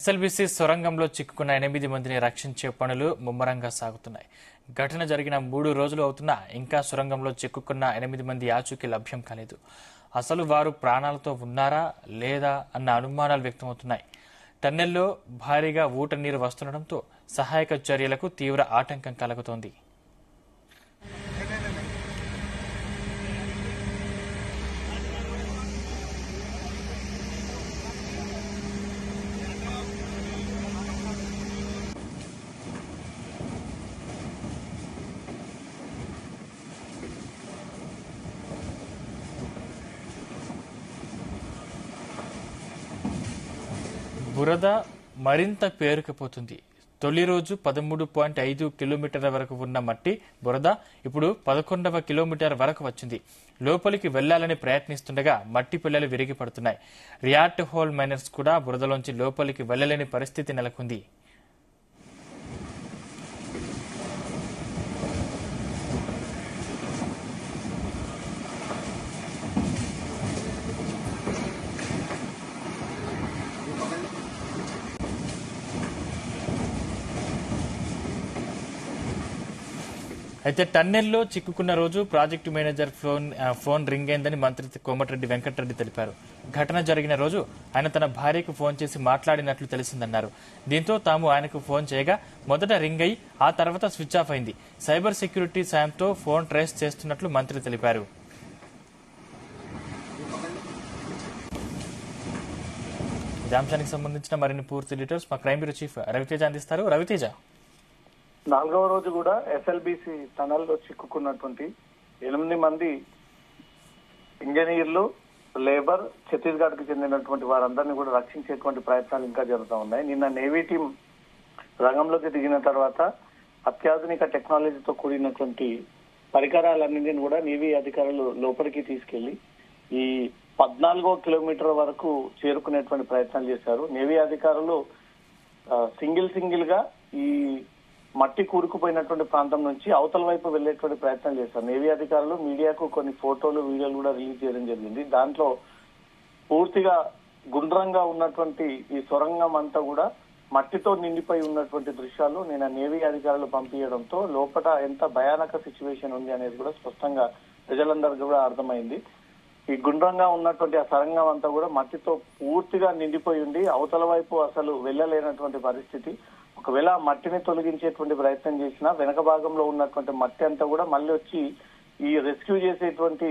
SLBC సొరంగంలో చిక్కుకున్న 8 మందిని రక్షించే పనులు ముమ్మరంగా సాగుతున్నాయి. ఘటన జరిగిన 3 రోజులు అవుతున్నా ఇంకా సొరంగంలో చిక్కుకున్న 8 మంది ఆచూకీ లభ్యం కాలేదు. అసలు వారు ప్రాణాలతో ఉన్నారా లేదా అన్న అనుమానాలు వ్యక్తమవుతున్నాయి. టన్నెల్లో భారీగా ఊట నీరు వస్తుండటంతో సహాయక చర్యలకు తీవ్ర ఆటంకం కలుగుతోంది. బురద మరింత పేరుకుపోతుంది. తొలి రోజు 13.5 కిలోమీటర్ల వరకు ఉన్న మట్టి బురద ఇప్పుడు 11వ కిలోమీటర్ వరకు వచ్చింది. లోపలికి వెళ్లాలని ప్రయత్నిస్తుండగా మట్టి పిల్లలు విరిగి పడుతున్నాయి. రియాట్ హోల్ మైనర్స్ కూడా బురదలోంచి లోపలికి వెళ్లలేని పరిస్థితి నెలకొంది. అయితే టన్నెల్లో చిక్కుకున్న రోజు ప్రాజెక్టు మేనేజర్ ఫోన్ రింగ్ అయిందని మంత్రి కోమటిరెడ్డి వెంకటరెడ్డి తెలిపారు. ఘటన జరిగిన రోజు ఆయన తన భార్యకు ఫోన్ చేసి మాట్లాడినట్లు తెలిసిందన్నారు. దీంతో తాము ఆయనకు ఫోన్ చేయగా మొదట రింగ్ అయి ఆ తర్వాత స్విచ్ ఆఫ్ అయింది. సైబర్ సెక్యూరిటీ సాయంతో ఫోన్ ట్రేస్ చేస్తున్నట్లు మంత్రి తెలిపారు. ఈ అంశానికి సంబంధించిన మరిన్ని పూర్తి డీటెయిల్స్ మా క్రైమ్ బ్యూరో చీఫ్ రవితేజ అందిస్తారు. రవితేజ, 4వ రోజు కూడా ఎస్ఎల్బీసీ టనల్లో చిక్కుకున్నటువంటి 8 మంది ఇంజనీర్లు, లేబర్, ఛత్తీస్గఢ్ కి చెందినటువంటి వారందరినీ కూడా రక్షించేటువంటి ప్రయత్నాలు ఇంకా జరుగుతూ ఉన్నాయి. నిన్న నేవీ టీం రంగంలోకి దిగిన తర్వాత అత్యాధునిక టెక్నాలజీతో కూడినటువంటి పరికరాలన్నింటినీ కూడా నేవీ అధికారులు లోపలికి తీసుకెళ్లి ఈ 14వ కిలోమీటర్ వరకు చేరుకునేటువంటి ప్రయత్నాలు చేశారు. నేవీ అధికారులు సింగిల్ గా ఈ మట్టి కూరుకుపోయినటువంటి ప్రాంతం నుంచి అవతల వైపు వెళ్లేటువంటి ప్రయత్నం చేశారు. నేవీ అధికారులు మీడియాకు కొన్ని ఫోటోలు, వీడియోలు కూడా రిలీజ్ చేయడం జరిగింది. దాంట్లో పూర్తిగా గుండ్రంగా ఉన్నటువంటి ఈ సొరంగం అంతా కూడా మట్టితో నిండిపోయి ఉన్నటువంటి దృశ్యాలు నిన్న నేవీ అధికారులు పంపించడంతో లోపల ఎంత భయానక సిచ్యువేషన్ ఉంది అనేది కూడా స్పష్టంగా ప్రజలందరికీ కూడా అర్థమైంది. ఈ గుండ్రంగా ఉన్నటువంటి ఆ సొరంగం అంతా కూడా మట్టితో పూర్తిగా నిండిపోయి ఉండి అవతల వైపు అసలు వెళ్ళలేనటువంటి పరిస్థితి. ఒకవేళ మట్టిని తొలగించేటువంటి ప్రయత్నం చేసినా వెనక భాగంలో ఉన్నటువంటి మట్టి అంతా కూడా మళ్ళీ వచ్చి ఈ రెస్క్యూ చేసేటువంటి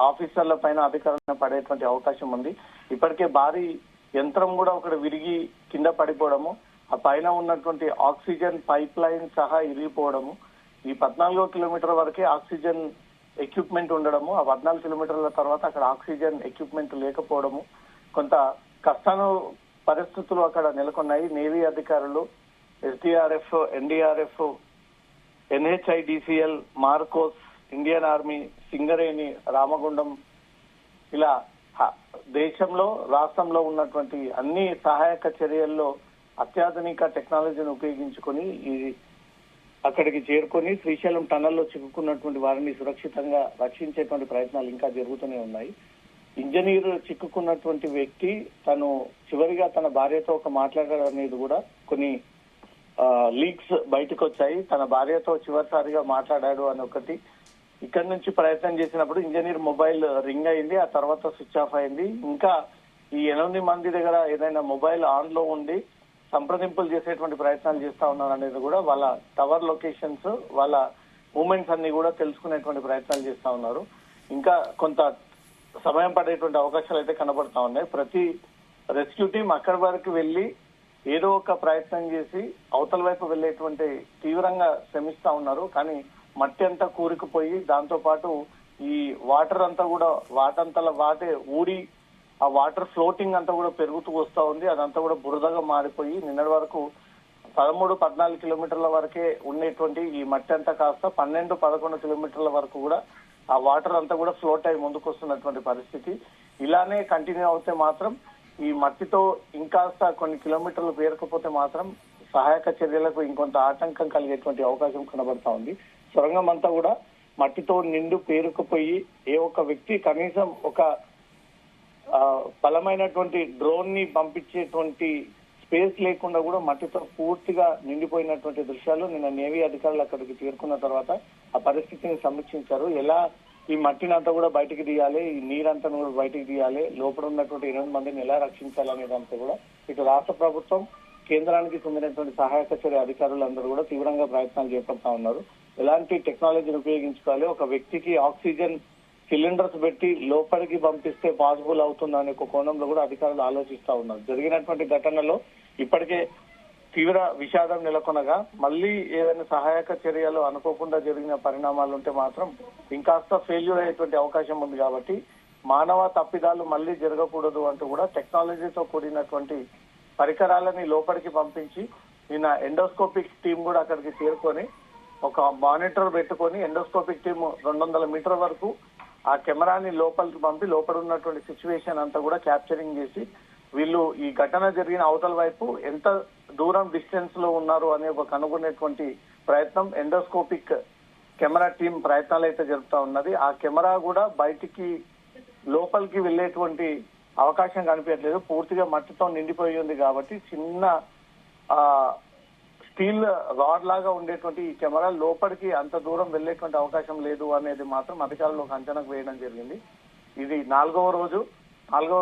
ఆఫీసర్ల పైన అధికారులను పడేటువంటి అవకాశం ఉంది. ఇప్పటికే భారీ యంత్రం కూడా ఒకటి విరిగి కింద పడిపోవడము, ఆ పైన ఉన్నటువంటి ఆక్సిజన్ పైప్ లైన్ సహా ఇరిగిపోవడము, ఈ 14వ కిలోమీటర్ వరకే ఆక్సిజన్ ఎక్విప్మెంట్ ఉండడము, ఆ 14 కిలోమీటర్ల తర్వాత అక్కడ ఆక్సిజన్ ఎక్విప్మెంట్ లేకపోవడము, కొంత కష్టాలు పరిస్థితులు అక్కడ నెలకొన్నాయి. నేవీ అధికారులు, SDRF, NDRF, NHIDCL, Marcos, Indian army, Singareni, Ramagundam ఇలా దేశంలో, రాష్ట్రంలో ఉన్నటువంటి అన్ని సహాయక చర్యల్లో అత్యాధునిక టెక్నాలజీని ఉపయోగించుకొని ఈ అక్కడికి చేరుకొని శ్రీశైలం టన్నల్లో చిక్కుకున్నటువంటి వారిని సురక్షితంగా రక్షించేటువంటి ప్రయత్నాలు ఇంకా జరుగుతూనే ఉన్నాయి. ఇంజనీర్ చిక్కుకున్నటువంటి వ్యక్తి తను చివరిగా తన భార్యతో ఒక మాట్లాడడం అనేది కూడా కొన్ని లీక్స్ బయటకు వచ్చాయి. తన భార్యతో చివరిసారిగా మాట్లాడాడు అని ఒకటి. ఇక్కడి నుంచి ప్రయత్నం చేసినప్పుడు ఇంజనీర్ మొబైల్ రింగ్ అయింది, ఆ తర్వాత స్విచ్ ఆఫ్ అయింది. ఇంకా ఈ 8 మంది దగ్గర ఏదైనా మొబైల్ ఆన్ లో ఉండి సంప్రదింపులు చేసేటువంటి ప్రయత్నాలు చేస్తా ఉన్నారు అనేది కూడా వాళ్ళ టవర్ లొకేషన్స్, వాళ్ళ మూమెంట్స్ అన్ని కూడా తెలుసుకునేటువంటి ప్రయత్నాలు చేస్తా ఉన్నారు. ఇంకా కొంత సమయం పడేటువంటి అవకాశాలు అయితే కనబడతా ఉన్నాయి. ప్రతి రెస్క్యూ టీం అక్కడి వరకు వెళ్లి ఏదో ఒక ప్రయత్నం చేసి అవతల వైపు వెళ్లేటువంటి తీవ్రంగా శ్రమిస్తా ఉన్నారు. కానీ మట్టి అంతా కూరుకుపోయి దాంతో పాటు ఈ వాటర్ అంతా కూడా వాటంతల వాటే ఊడి ఆ వాటర్ ఫ్లోటింగ్ అంతా కూడా పెరుగుతూ వస్తా ఉంది. అదంతా కూడా బురదగా మారిపోయి నిన్నటి వరకు 13-14 కిలోమీటర్ల వరకే ఉండేటువంటి ఈ మట్టి అంతా కాస్త 12-11 కిలోమీటర్ల వరకు కూడా ఆ వాటర్ అంతా కూడా ఫ్లోట్ అయి ముందుకు వస్తున్నటువంటి పరిస్థితి. ఇలానే కంటిన్యూ అవుతే మాత్రం ఈ మట్టితో ఇంకాస్త కొన్ని కిలోమీటర్లు పేరుకపోతే మాత్రం సహాయక చర్యలకు ఇంకొంత ఆటంకం కలిగేటువంటి అవకాశం కనబడతా ఉంది. సొరంగం అంతా కూడా మట్టితో నిండు పేరుకుపోయి ఏ ఒక్క వ్యక్తి కనీసం ఒక బలమైనటువంటి డ్రోన్ ని పంపించేటువంటి స్పేస్ లేకుండా కూడా మట్టితో పూర్తిగా నిండిపోయినటువంటి దృశ్యాలు నిన్న నేవీ అధికారులు అక్కడికి చేరుకున్న తర్వాత ఆ పరిస్థితిని సమీక్షించారు. ఎలా ఈ మట్టిని అంతా కూడా బయటికి తీయాలి, ఈ నీరంతా కూడా బయటికి తీయాలి, లోపల ఉన్నటువంటి 8 మందిని ఎలా రక్షించాలనే దాంతో కూడా ఇటు రాష్ట్ర ప్రభుత్వం, కేంద్రానికి చెందినటువంటి సహాయక చర్య అధికారులందరూ కూడా తీవ్రంగా ప్రయత్నాలు చేపడతా ఉన్నారు. ఎలాంటి టెక్నాలజీని ఉపయోగించుకోవాలి, ఒక వ్యక్తికి ఆక్సిజన్ సిలిండర్స్ పెట్టి లోపలికి పంపిస్తే పాసిబుల్ అవుతుందనే ఒక కోణంలో కూడా అధికారులు ఆలోచిస్తా ఉన్నారు. జరిగినటువంటి ఘటనలో ఇప్పటికే తీవ్ర విషాదం నెలకొనగా మళ్ళీ ఏదైనా సహాయక చర్యలు అనుకోకుండా జరిగిన పరిణామాలు ఉంటే మాత్రం ఇంకాస్త ఫెయిల్యూర్ అయ్యేటువంటి అవకాశం ఉంది. కాబట్టి మానవ తప్పిదాలు మళ్ళీ జరగకూడదు అంటూ కూడా టెక్నాలజీతో కూడినటువంటి పరికరాలని లోపలికి పంపించి నిన్న ఎండోస్కోపిక్ టీం కూడా అక్కడికి చేరుకొని ఒక మానిటర్ పెట్టుకొని ఎండోస్కోపిక్ టీం 200 మీటర్ల వరకు ఆ కెమెరాని లోపలికి పంపి లోపల ఉన్నటువంటి సిచ్యువేషన్ అంతా కూడా క్యాప్చరింగ్ చేసి వీళ్ళు ఈ ఘటన జరిగిన అవతల వైపు ఎంత దూరం డిస్టెన్స్ లో ఉన్నారు అనే ఒక కనుగొనేటువంటి ప్రయత్నం ఎండోస్కోపిక్ కెమెరా టీం ప్రయత్నాలు అయితే జరుపుతా ఉన్నది. ఆ కెమెరా కూడా బయటికి లోపలికి వెళ్లేటువంటి అవకాశం కనిపించట్లేదు, పూర్తిగా మట్టితో నిండిపోయి ఉంది. కాబట్టి చిన్న స్టీల్ రాడ్ లాగా ఉండేటువంటి ఈ కెమెరా లోపలికి అంత దూరం వెళ్లేటువంటి అవకాశం లేదు అనేది మాత్రం అధికారులు ఒక అంచనాకు వేయడం జరిగింది. ఇది 4వ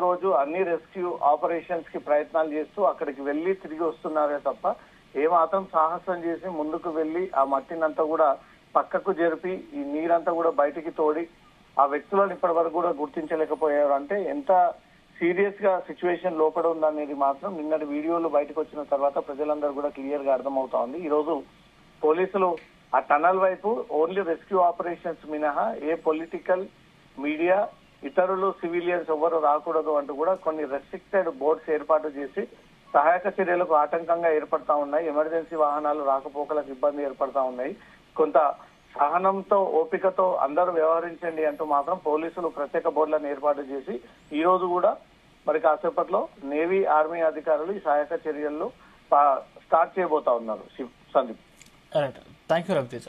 రోజు అన్ని రెస్క్యూ ఆపరేషన్స్ కి ప్రయత్నాలు చేస్తూ అక్కడికి వెళ్లి తిరిగి వస్తున్నారే తప్ప ఏమాత్రం సాహసం చేసి ముందుకు వెళ్లి ఆ మట్టినంతా కూడా పక్కకు జరిపి ఈ నీరంతా కూడా బయటికి తోడి ఆ వ్యక్తులను ఇప్పటి వరకు కూడా గుర్తించలేకపోయారు. అంటే ఎంత సీరియస్ గా సిచ్యువేషన్ లోపల ఉందనేది మాత్రం నిన్నటి వీడియోలు బయటకు వచ్చిన తర్వాత ప్రజలందరూ కూడా క్లియర్ గా అర్థమవుతా ఉంది. ఈ రోజు పోలీసులు ఆ టనల్ వైపు ఓన్లీ రెస్క్యూ ఆపరేషన్స్ మినహా ఏ పొలిటికల్, మీడియా, ఇతరులు, సివిలియన్స్ ఎవరు రాకూడదు అంటూ కూడా కొన్ని రెస్ట్రిక్టెడ్ బోర్డ్స్ ఏర్పాటు చేసి సహాయక చర్యలకు ఆటంకంగా ఏర్పడతా ఉన్నాయి. ఎమర్జెన్సీ వాహనాలు రాకపోకలకు ఇబ్బంది ఏర్పడతా ఉన్నాయి. కొంత సహనంతో, ఓపికతో అందరూ వ్యవహరించండి అంటూ మాత్రం పోలీసులు ప్రత్యేక బోర్డులను ఏర్పాటు చేసి ఈ రోజు కూడా మరి కాసేపట్లో నేవీ, ఆర్మీ అధికారులు ఈ సహాయక చర్యల్లో స్టార్ట్ చేయబోతా ఉన్నారు. Sandeep, thank you Raviteja.